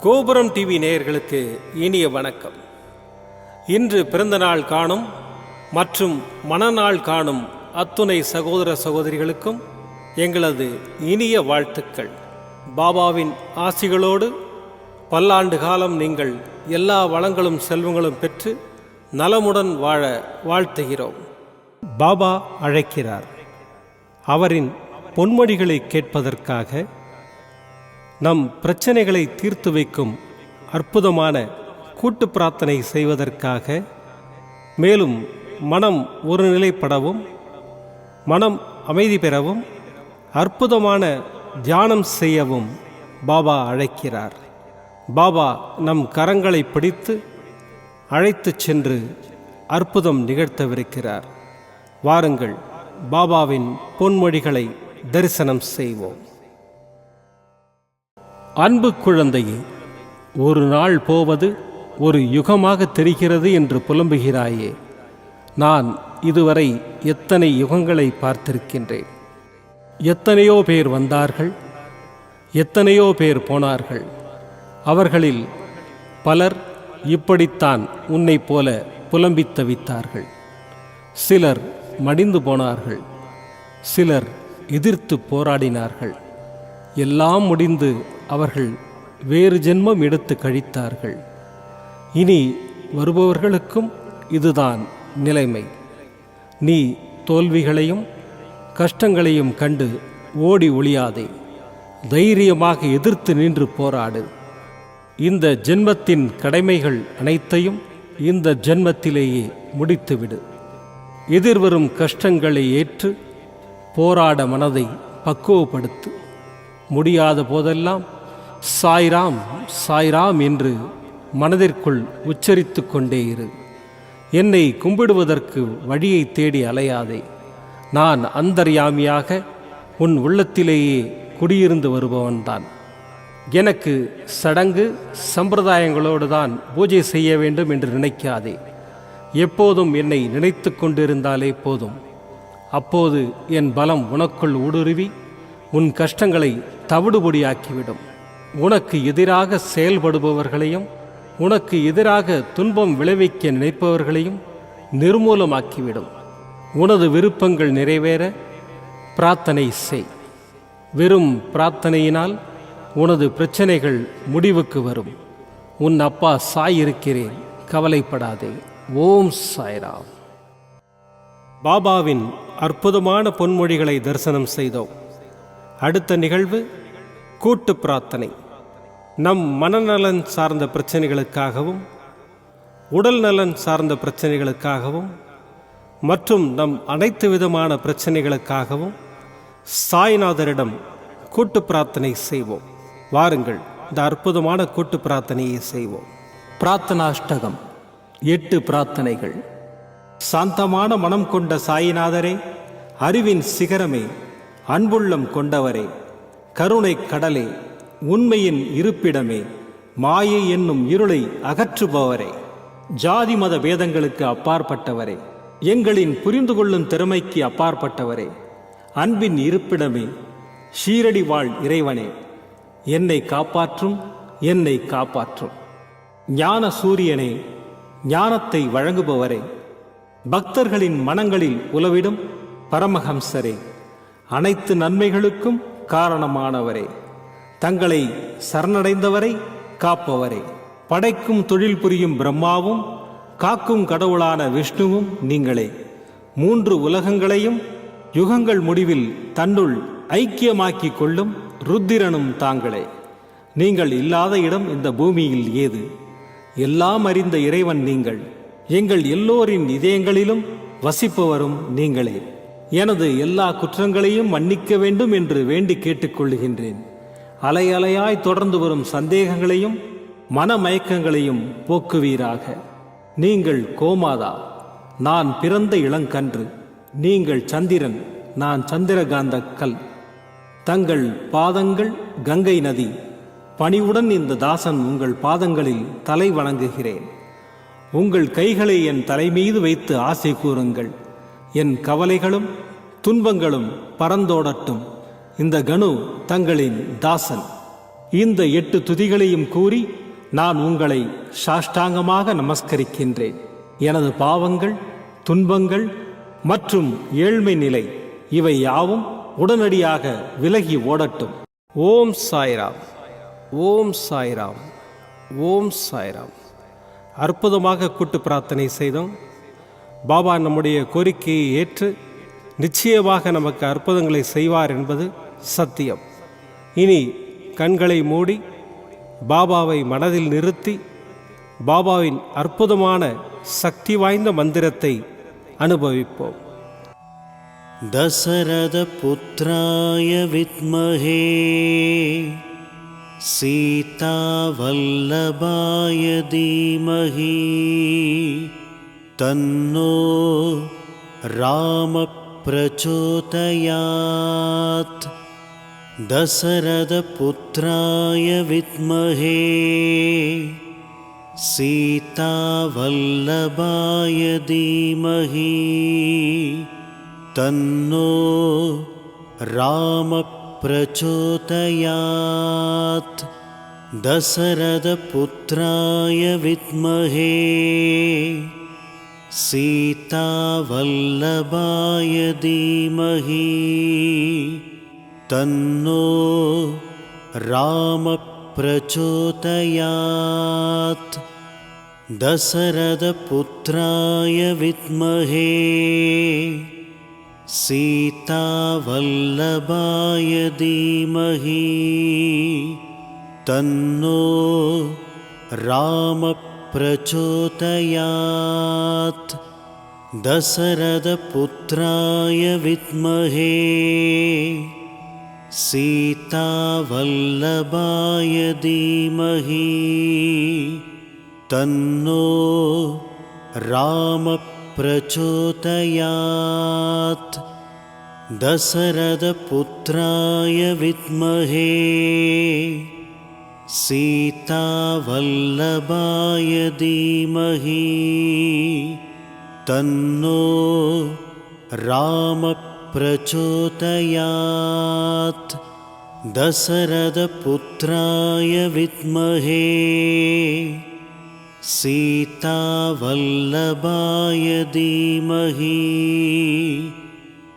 கோபுரம் டிவி நேயர்களுக்கு இனிய வணக்கம். இன்று பிறந்தநாள் காணும் மற்றும் மணநாள் காணும் அத்துணை சகோதர சகோதரிகளுக்கும் எங்களது இனிய வாழ்த்துக்கள். பாபாவின் ஆசிகளோடு பல்லாண்டு காலம் நீங்கள் எல்லா வளங்களும் செல்வங்களும் பெற்று நலமுடன் வாழ வாழ்த்துகிறோம். பாபா அழைக்கிறார். அவரின் பொன்மொழிகளை கேட்பதற்காக, நம் பிரச்சனைகளை தீர்த்து வைக்கும் அற்புதமான கூட்டு பிரார்த்தனை செய்வதற்காக, மேலும் மனம் ஒருநிலைப்படவும் மனம் அமைதி பெறவும் அற்புதமான தியானம் செய்யவும் பாபா அழைக்கிறார். பாபா நம் கரங்களை பிடித்து அழைத்துச் சென்று அற்புதம் நிகழ்த்தவிருக்கிறார். வாருங்கள், பாபாவின் பொன்மொழிகளை தரிசனம் செய்வோம். அன்பு குழந்தையே, ஒரு நாள் போவது ஒரு யுகமாக தெரிகிறது என்று புலம்புகிறாயே. நான் இதுவரை எத்தனை யுகங்களை பார்த்திருக்கின்றேன். எத்தனையோ பேர் வந்தார்கள், எத்தனையோ பேர் போனார்கள். அவர்களில் பலர் இப்படித்தான் உன்னை போல புலம்பித் தவித்தார்கள். சிலர் மடிந்து போனார்கள், சிலர் எதிர்த்து போராடினார்கள். எல்லாம் முடிந்து அவர்கள் வேறு ஜென்மம் எடுத்து கழித்தார்கள். இனி வருபவர்களுக்கும் இதுதான் நிலைமை. நீ தோல்விகளையும் கஷ்டங்களையும் கண்டு ஓடி ஒளியாதே. தைரியமாக எதிர்த்து நின்று போராடு. இந்த ஜென்மத்தின் கடமைகள் அனைத்தையும் இந்த ஜென்மத்திலேயே முடித்துவிடு. எதிர்வரும் கஷ்டங்களை ஏற்று போராட மனதை பக்குவப்படுத்து. முடியாத போதெல்லாம் சாய்ராம் சாய்ராம் என்று மனதிற்குள் உச்சரித்து கொண்டே இரு. என்னை கும்பிடுவதற்கு வழியை தேடி அலையாதே. நான் அந்தர்யாமியாக உன் உள்ளத்திலேயே குடியிருந்து வருபவன்தான். எனக்கு சடங்கு சம்பிரதாயங்களோடு தான் பூஜை செய்ய வேண்டும் என்று நினைக்காதே. எப்போதும் என்னை நினைத்து கொண்டிருந்தாலே போதும். அப்போது என் பலம் உனக்குள் ஊடுருவி உன் கஷ்டங்களை தவிடுபொடியாக்கிவிடும். உனக்கு எதிராக செயல்படுபவர்களையும் உனக்கு எதிராக துன்பம் விளைவிக்க நினைப்பவர்களையும் நிர்மூலமாக்கிவிடும். உனது விருப்பங்கள் நிறைவேற பிரார்த்தனை செய். வெறும் பிரார்த்தனையினால் உனது பிரச்சனைகள் முடிவுக்கு வரும். உன் அப்பா சாய் இருக்கிறேன், கவலைப்படாதே. ஓம் சாய்ராம். பாபாவின் அற்புதமான பொன்மொழிகளை தரிசனம் செய்தோம். அடுத்த நிகழ்வு கூட்டு பிரார்த்தனை. நம் மனநலன் சார்ந்த பிரச்சனைகளுக்காகவும் உடல் நலன் சார்ந்த பிரச்சனைகளுக்காகவும் மற்றும் நம் அனைத்து விதமான பிரச்சனைகளுக்காகவும் சாய்நாதரிடம் கூட்டு பிரார்த்தனை செய்வோம். வாருங்கள், இந்த அற்புதமான கூட்டு பிரார்த்தனையை செய்வோம். பிரார்த்தனாஷ்டகம். 8 பிரார்த்தனைகள். சாந்தமான மனம் கொண்ட சாயிநாதரே, அறிவின் சிகரமே, அன்புள்ளம் கொண்டவரே, கருணை கடலே, உண்மையின் இருப்பிடமே, மாயை என்னும் இருளை அகற்றுபவரே, ஜாதி மத பேதங்களுக்கு அப்பாற்பட்டவரே, எங்களின் புரிந்து கொள்ளும் திறமைக்கு அப்பாற்பட்டவரே, அன்பின் இருப்பிடமே, ஷீரடி வாழ் இறைவனே, என்னை காப்பாற்றும், என்னை காப்பாற்றும். ஞான சூரியனே, ஞானத்தை வழங்குபவரே, பக்தர்களின் மனங்களில் உலவிடும் பரமஹம்சரே, அனைத்து நன்மைகளுக்கும் காரணமானவரே, தங்களை சரணடைந்தவரை காப்பவரே, படைக்கும் தொழில் புரியும் பிரம்மாவும் காக்கும் கடவுளான விஷ்ணுவும் நீங்களே. 3 உலகங்களையும் யுகங்கள் முடிவில் தன்னுள் ஐக்கியமாக்கிக் கொள்ளும் ருத்திரனும் தாங்களே. நீங்கள் இல்லாத இடம் இந்த பூமியில் ஏது? எல்லாம் அறிந்த இறைவன் நீங்கள். எங்கள் எல்லோரின் இதயங்களிலும் வசிப்பவரும் நீங்களே. எனது எல்லா குற்றங்களையும் மன்னிக்க வேண்டும் என்று வேண்டி கேட்டுக்கொள்கின்றேன். அலை அலையாய் தொடர்ந்து வரும் சந்தேகங்களையும் மனமயக்கங்களையும் போக்குவீராக. நீங்கள் கோமாதா, நான் பிறந்த இளங்கன்று. நீங்கள் சந்திரன், நான் சந்திரகாந்த கல். தங்கள் பாதங்கள் கங்கை நதி. பணிவுடன் இந்த தாசன் உங்கள் பாதங்களில் தலை வணங்குகிறேன். உங்கள் கைகளை என் தலைமீது வைத்து ஆசை கூறுங்கள். என் கவலைகளும் துன்பங்களும் பறந்தோடட்டும். இந்த கணு தங்களின் தாசன். இந்த 8 துதிகளையும் கூறி நான் உங்களை சாஷ்டாங்கமாக நமஸ்கரிக்கின்றேன். எனது பாவங்கள், துன்பங்கள் மற்றும் ஏழ்மை நிலை இவை யாவும் உடனடியாக விலகி ஓடட்டும். ஓம் சாய்ராம், ஓம் சாய்ராம், ஓம் சாய்ராம். அற்புதமாக கூட்டு பிரார்த்தனை செய்தோம். பாபா நம்முடைய கோரிக்கையை ஏற்று நிச்சயமாக நமக்கு அற்புதங்களை செய்வார் என்பது சத்தியம். இனி கண்களை மூடி பாபாவை மனதில் நிறுத்தி பாபாவின் அற்புதமான சக்தி வாய்ந்த மந்திரத்தை அனுபவிப்போம். தசரத புத்ராய வித்மஹே சீதா வல்லபாய தீமஹி தன்னோ ராம பிரச்சோதயாத். தசரத புத்ராய வித்மஹே சீதா வல்லபாய தீமஹி தன்னோ ராம பிரச்சோதயாத். தசரத புத்ராய வித்மஹே சீதா வல்லபாய தீமஹி தன்னோ ராம பிரச்சோதயாத். தசரத புத்ராய வித்மஹே சீதா வல்லபாய தீமஹி தன்னோ ராம பிரச்சோதயாத். தசரத புத்ராய வித்மஹே சீதா வல்லபாய தீமஹி தன்னோ ராம பிரச்சோதயாத். தசரத புத்ராய வித்மஹே சீதா வல்லபாய தீமஹி தன்னோ ராம பிரச்சோதயாத். தசரத புத்ராய வித்மஹே சீதா வல்லபாய தீமஹி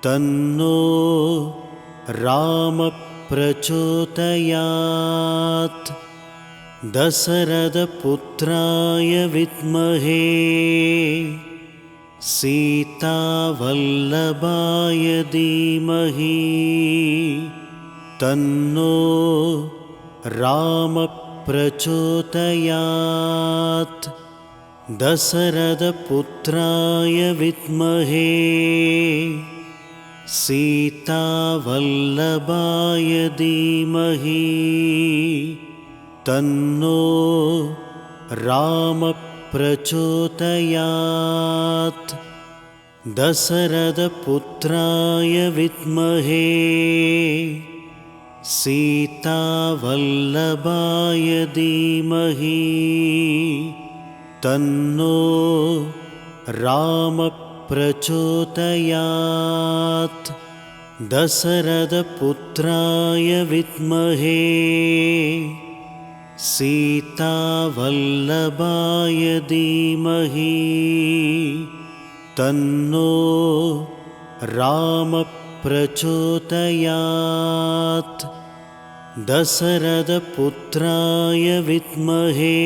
தன்னோ ராம பிரச்சோதயாத். தசரத புத்ராய வித்மஹே சீதா வல்லபாய தீமஹி தன்னோ ராம பிரச்சோதயாத். தசரத புத்ராய வித்மஹே சீதா வல்லபாய தீமஹி தன்னோ ராம பிரச்சோதயாத். தசரத புத்ராய வித்மஹே சீதா வல்லபாய தீமஹி தன்னோ ராம பிரச்சோதயாத். தசரத புத்ராய வித்மஹே சீதா வல்லபாய தீமஹி தன்னோ ராம பிரச்சோதயாத். தசரத புத்ராய வித்மஹே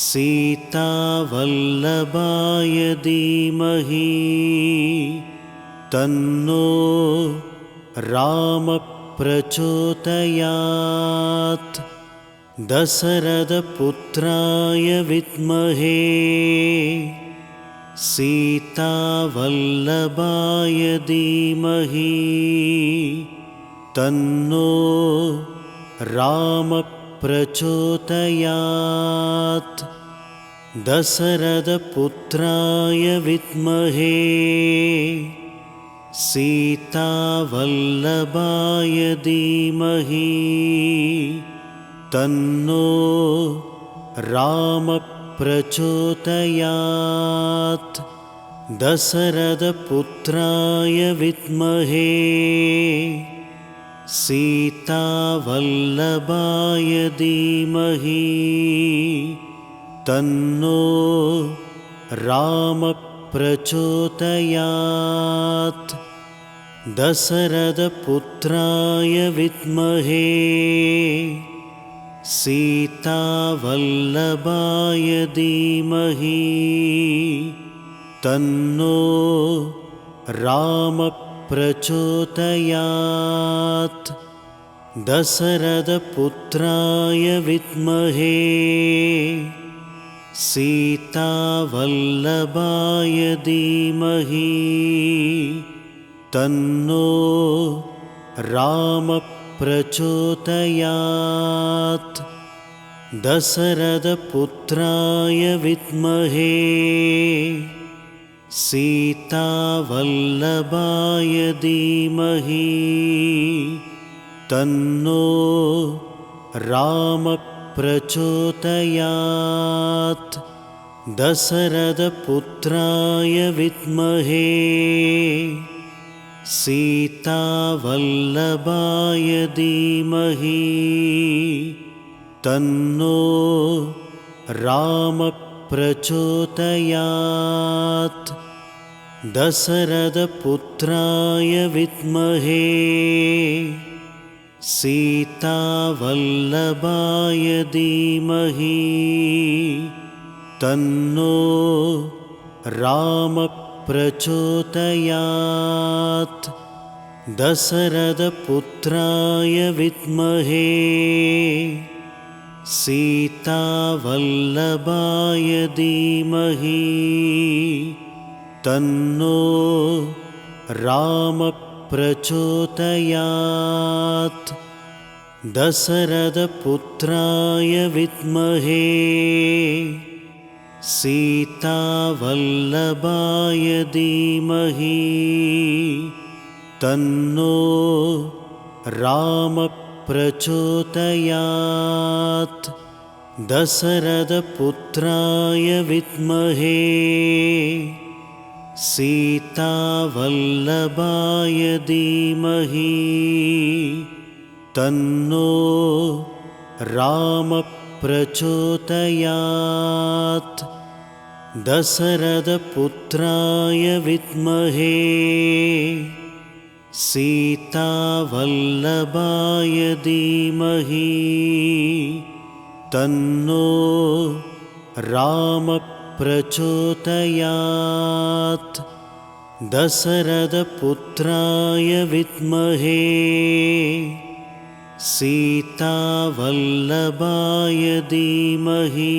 சீதா வல்லபாய தீமஹி தன்னோ ராம பிரச்சோதயாத். தசரத புத்ராய வித்மஹே சீதா வல்லபாய தீமஹி தன்னோ ராம பிரச்சோதயாத். தசரத புத்ராய வித்மஹே சீதா வல்லபாய தீமஹி தன்னோ ராம பிரச்சோதயாத். தசரத புத்ராய வித்மஹே सीतावल्लभाय धीमहि तन्नो रामः प्रचोदयात्। दशरथपुत्राय विद्महे सीतावल्लभाय धीमहि तन्नो रामः प्रचोदयात्। दशरथपुत्राय विद्महे सीतावल्लभाय धीमहि तन्नो रामः प्रचोदयात्। दशरथपुत्राय विद्महे सीतावल्लभाय धीमहि तन्नो रामः प्रचोदयात्। दशरथपुत्राय विद्महे सीतावल्लभाय धीमहि तन्नो रामः प्रचोदयात्। दशरथपुत्राय विद्महे सीतावल्लभाय धीमहि तन्नो रामः प्रचोदयात्। दशरथपुत्राय विद्महे सीतावल्लभाय धीमहि तन्नो रामः प्रचोदयात्। दशरथपुत्राय विद्महे सीतावल्लभाय धीमहि तन्नो रामः प्रचोदयात्। दशरथपुत्राय विद्महे सीतावल्लभाय धीमहि तन्नो रामः प्रचोदयात्। दशरथपुत्राय विद्महे सीतावल्लभाय धीमहि तन्नो रामः प्रचोदयात्। दशरथपुत्राय विद्महे सीतावल्लभाय धीमहि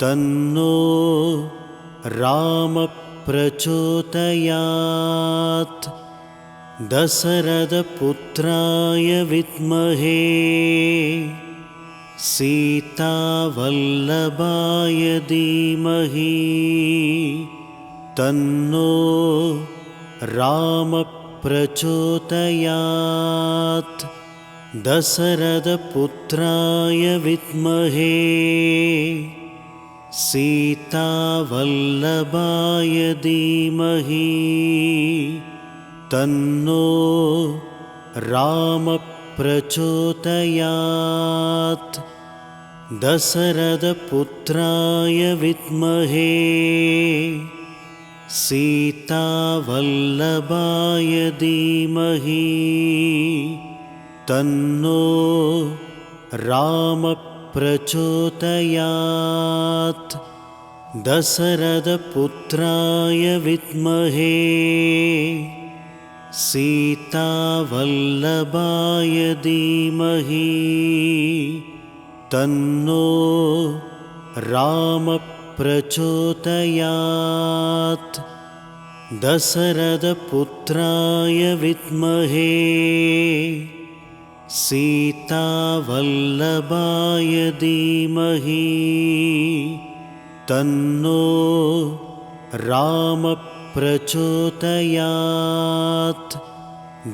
तन्नो रामः प्रचोदयात्। दशरथपुत्राय विद्महे सीतावल्लभाय धीमहि तन्नो रामः प्रचोदयात्। दशरथपुत्राय विद्महे सीतावल्लभाय धीमहि तन्नो रामः प्रचोदयात्। दशरथपुत्राय विद्महे सीतावल्लभाय धीमहि तन्नो रामः प्रचोदयात्। दशरथपुत्राय विद्महे सीतावल्लभाय धीमहि तन्नो रामः प्रचोदयात्। दशरथपुत्राय विद्महे सीतावल्लभाय धीमहि तन्नो रामः प्रचोदयात्।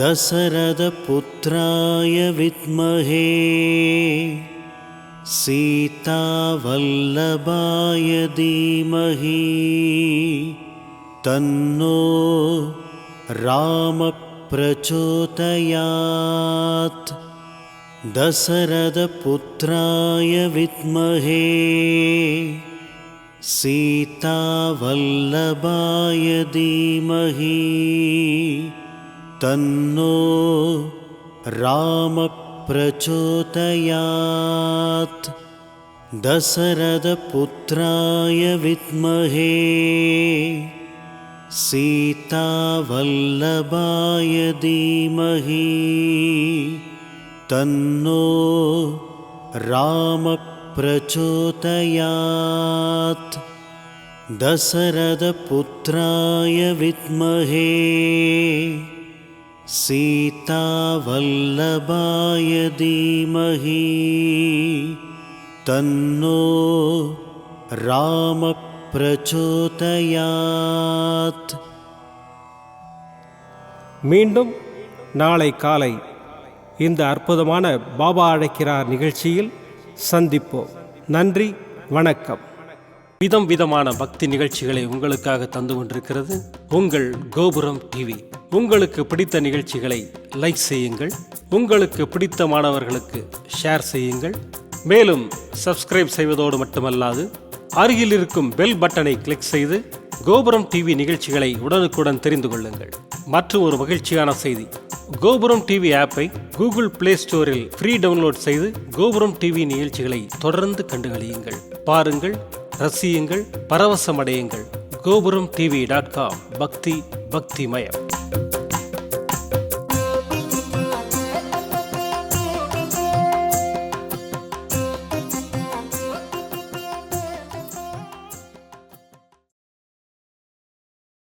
दशरथपुत्राय विद्महे सीतावल्लभाय धीमहि तन्नो रामः प्रचोदयात् दशरथपुत्राय विद्महे सीतावल्लभाय धीमहि तन्नो रामः प्रचोदयात् दशरथपुत्राय विद्महे सीतावल्लभाय धीमहि तन्नो रामः प्रचोदयात् दशरथपुत्राय विद्महे सीतावल्लभाय धीमहि तन्नो रामः प्रचोदयात्. மீண்டும் நாளை காலை இந்த அற்புதமான பாபா அழைக்கிறார் நிகழ்ச்சியில் சந்திப்போம். நன்றி, வணக்கம். விதமான பக்தி நிகழ்ச்சிகளை உங்களுக்காக தந்து கொண்டிருக்கிறது உங்கள் கோபுரம் டிவி. உங்களுக்கு பிடித்த நிகழ்ச்சிகளை லைக் செய்யுங்கள், உங்களுக்கு பிடித்த மாணவர்களுக்கு ஷேர் செய்யுங்கள். மேலும் சப்ஸ்கிரைப் செய்வதோடு மட்டுமல்லாது அருகில் இருக்கும் பெல் பட்டனை கிளிக் செய்து கோபுரம் டிவி நிகழ்ச்சிகளை உடனுக்குடன் தெரிந்து கொள்ளுங்கள். மற்றும் ஒரு மகிழ்ச்சியான செய்தி, கோபுரம் டிவி ஆப்பை கூகுள் பிளே ஸ்டோரில் ஃப்ரீ டவுன்லோட் செய்து கோபுரம் டிவி நிகழ்ச்சிகளை தொடர்ந்து கண்டுகளியுங்கள். பாருங்கள், ரசியுங்கள், பரவசமடையுங்கள். gopuramtv.com. பக்திமயம்.